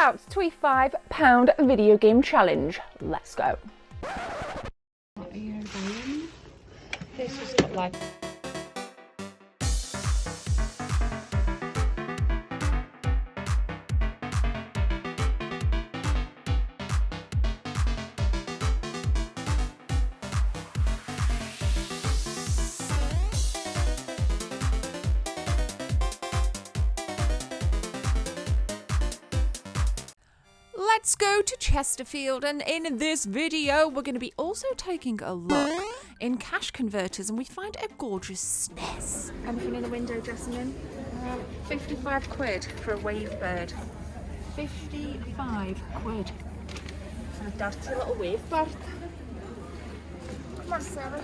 out to a £5 video game challenge. Let's go. What are you buying? This has got like... Let's go to Chesterfield, and in this video we're going to be also taking a look in cash converters, and we find a gorgeous SNES. Anything in the window dressing in? 55 quid for a wave bird. 55 quid for a dirty little wave bird. Come on, Sarah.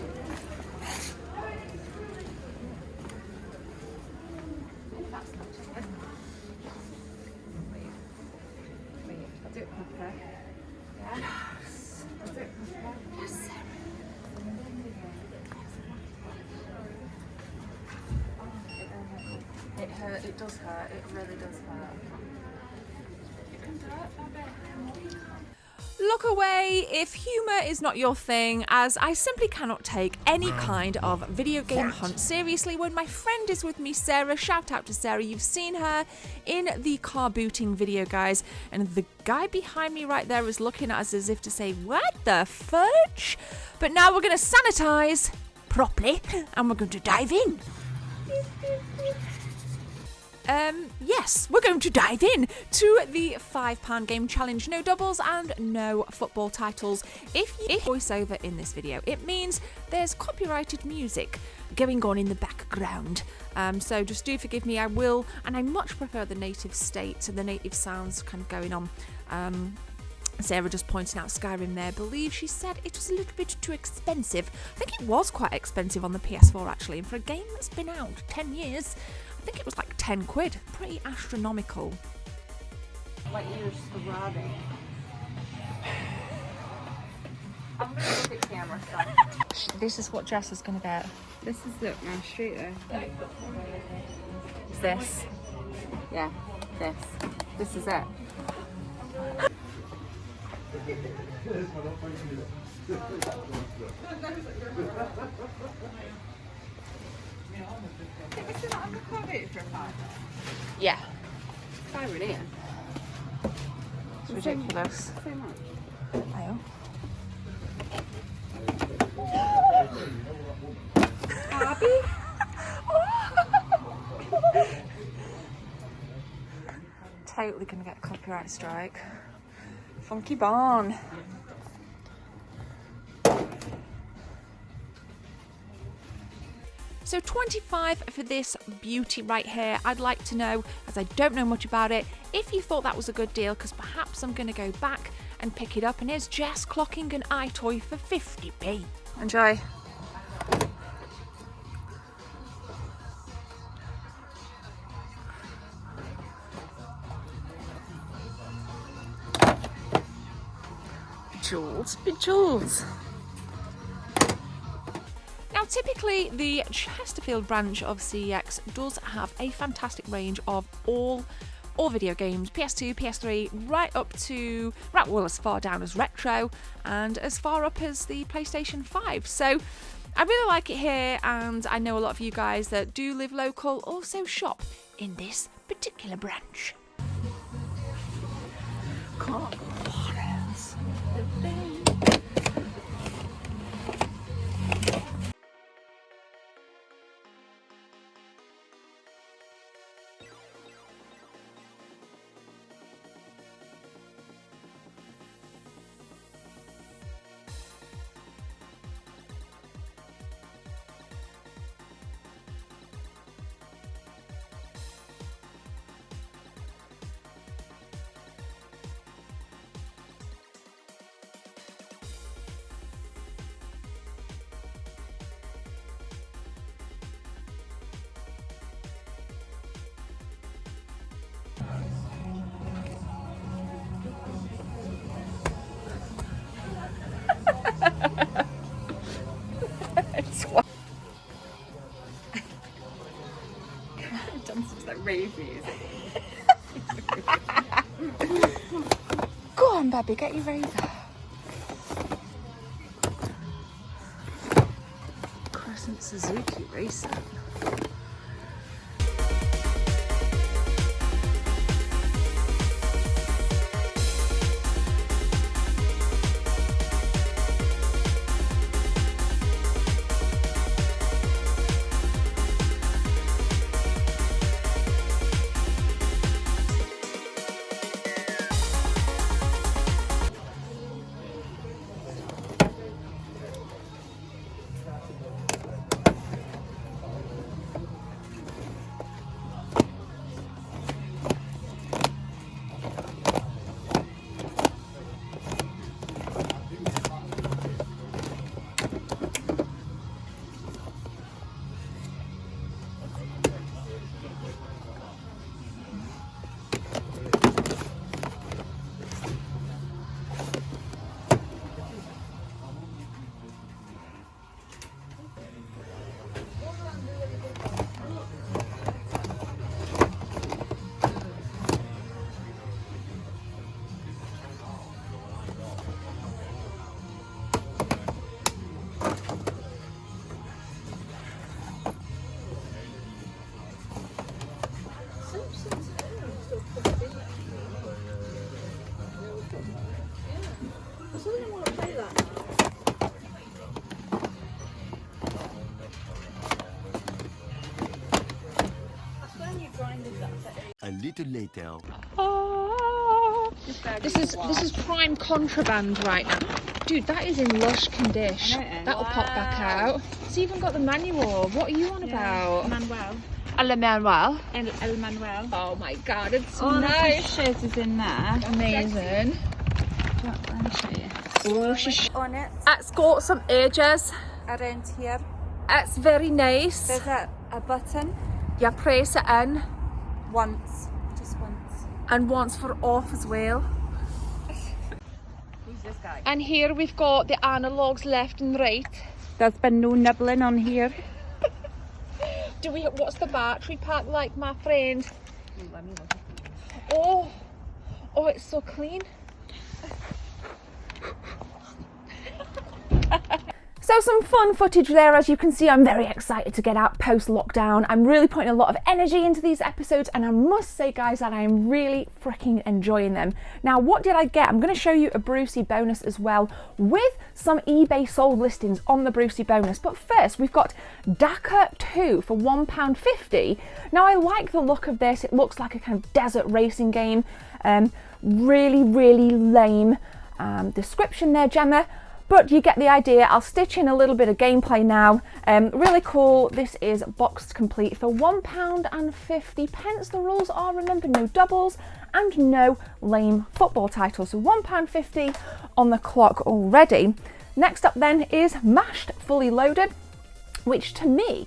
That's not too good. I'll do it proper. Yes. I'll do it proper. Yes, Sarah. It hurt, it does hurt, it really does hurt. You can do it, baby. Look away if humour is not your thing, as I simply cannot take any kind of video game hunt seriously when my friend is with me, Sarah. Shout out to Sarah, you've seen her in the car booting video, guys, and the guy behind me right there is looking at us as if to say, what the fudge? But now we're going to sanitise properly and we're going to dive in. Yes, we're going to dive in to the £5 game challenge. No doubles and no football titles. If you voiceover in this video, it means there's copyrighted music going on in the background. So just do forgive me, I will, and I much prefer the native state and the native sounds kind of going on. Sarah just pointing out Skyrim there. I believe she said it was a little bit too expensive. I think it was quite expensive on the PS4 actually, and for a game that's been out 10 years, I think it was like 10 quid. Pretty astronomical. Like you're scrubbing. I'm going to look at camera stuff. This is what Jess is going to get. This is the street there. It's this. Yeah, this. This is it. Yeah. $5 here. It's ridiculous. So much. I know. Abby? Totally gonna get a copyright strike. Funky barn. So 25 for this beauty right here. I'd like to know, as I don't know much about it, if you thought that was a good deal, because perhaps I'm going to go back and pick it up. And here's Jess clocking an iToy for 50p. Enjoy. Jules, Jules. Now, typically, the Chesterfield branch of CEX does have a fantastic range of all video games, PS2, PS3, right up to, well, as far down as retro and as far up as the PlayStation 5. So I really like it here, and I know a lot of you guys that do live local also shop in this particular branch. on, baby, get your razor. Crescent Suzuki Racer. A little later. Oh, this is prime contraband right now. Dude, that is in lush condition. That'll pop back out. It's even got the manual. What are you on about? Manuel. El Manuel. El Manuel. Oh my god, it's All nice. the pictures is in there. Amazing. Let me show you. Oh, she's On it, it's got some edges. around here, It's very nice. there's a button. You press it in, Once. Just once. and once for off as well. Who's this guy? And here we've got the analogues left and right. There's been no nibbling on here. What's the battery pack like, my friend? Oh, it's so clean. So some fun footage there. As you can see, I'm very excited to get out post-lockdown. I'm really putting a lot of energy into these episodes, and I must say, guys, that I am really freaking enjoying them. Now, what did I get? I'm going to show you a Brucey bonus as well, with some eBay sold listings on the Brucey bonus. But first, we've got Dakar 2 for £1.50. Now, I like the look of this. It looks like a kind of desert racing game. Really, really lame description there, Gemma. But you get the idea. I'll stitch in a little bit of gameplay now. Really cool. This is boxed complete for £1.50. The rules are, remember, no doubles and no lame football titles. So £1.50 on the clock already. Next up then is Mashed Fully Loaded, which to me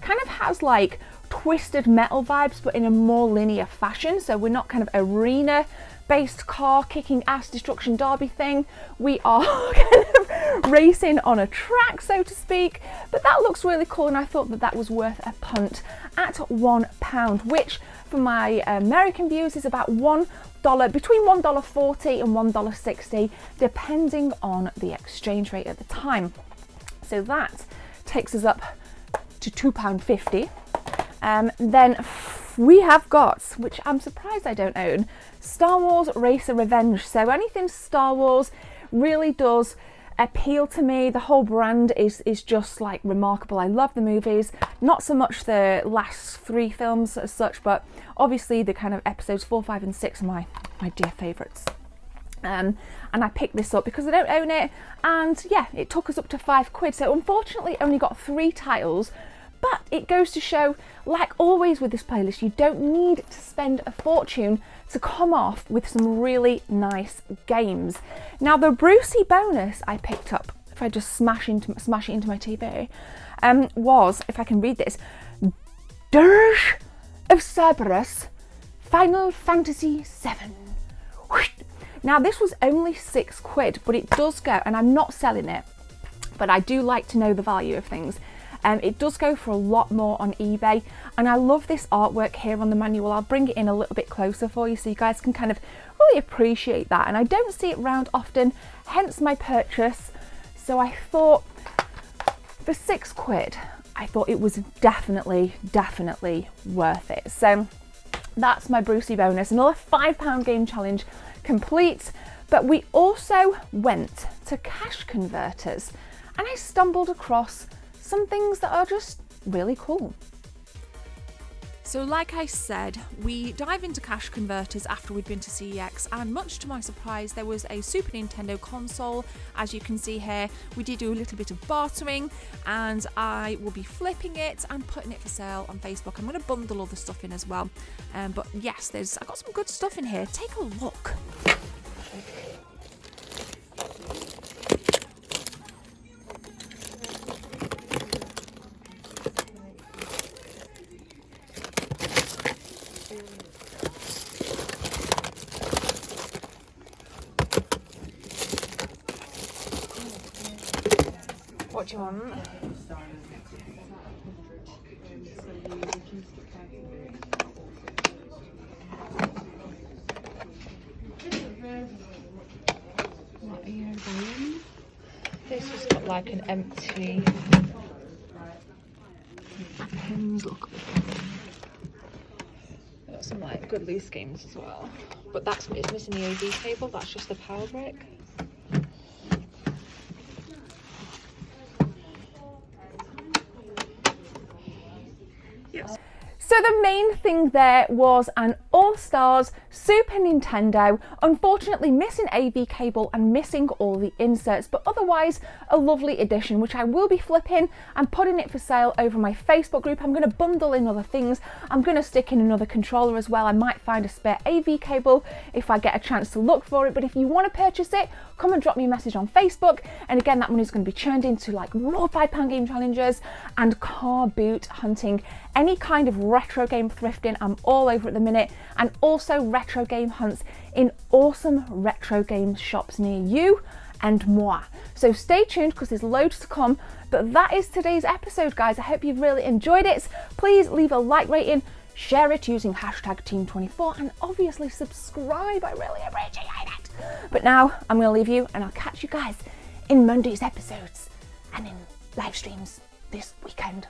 kind of has like Twisted Metal vibes, but in a more linear fashion. So we're not kind of arena based car kicking ass destruction derby thing. We are kind of racing on a track, so to speak, but that looks really cool, and I thought that that was worth a punt at £1, which for my American viewers is about $1, between $1.40 and $1.60, depending on the exchange rate at the time. So that takes us up to £2.50. Then we have got, which I'm surprised I don't own, Star Wars Racer Revenge. So anything Star Wars really does appeal to me. The whole brand is just like remarkable. I love the movies, not so much the last 3 films as such, but obviously the kind of episodes 4, 5 and 6 are my dear favourites. And I picked this up because I don't own it, and yeah, it took us up to £5. So unfortunately only got 3 titles, but it goes to show, like always with this playlist, you don't need to spend a fortune to come off with some really nice games. Now the Brucey bonus I picked up, if I just smash it into my TV, was, if I can read this, Dirge of Cerberus, Final Fantasy VII. Now this was only £6, but it does go, and I'm not selling it, but I do like to know the value of things. It does go for a lot more on eBay, and I love this artwork here on the manual. I'll bring it in a little bit closer for you so you guys can kind of really appreciate that, and I don't see it around often, hence my purchase. So I thought for £6, I thought it was definitely worth it. So that's my Brucey bonus, another £5 game challenge complete. But we also went to cash converters, and I stumbled across some things that are just really cool. So like I said, we dive into cash converters after we'd been to CEX, and much to my surprise there was a Super Nintendo console. As you can see here, we did do a little bit of bartering, and I will be flipping it and putting it for sale on Facebook. I'm going to bundle all the stuff in as well, but yes, I've got some good stuff in here. Take a look. What do you want? What are you doing? This has got like an empty pins. Look, got some like good loose games as well. But it's missing the AV cable. That's just the power brick. So the main thing there was an All-Stars Super Nintendo, unfortunately missing AV cable and missing all the inserts, but otherwise a lovely edition, which I will be flipping and putting it for sale over my Facebook group. I'm going to bundle in other things. I'm going to stick in another controller as well. I might find a spare AV cable if I get a chance to look for it, but if you want to purchase it, come and drop me a message on Facebook. And again, that money is going to be churned into like more £5 game challenges and car boot hunting, any kind of retro game thrifting. I'm all over at the minute, and also retro game hunts in awesome retro game shops near you and moi. So stay tuned because there's loads to come. But that is today's episode, guys. I hope you've really enjoyed it. Please leave a like rating, share it using hashtag Team24, and obviously subscribe. I really appreciate it. But now I'm going to leave you, and I'll catch you guys in Monday's episodes and in live streams this weekend.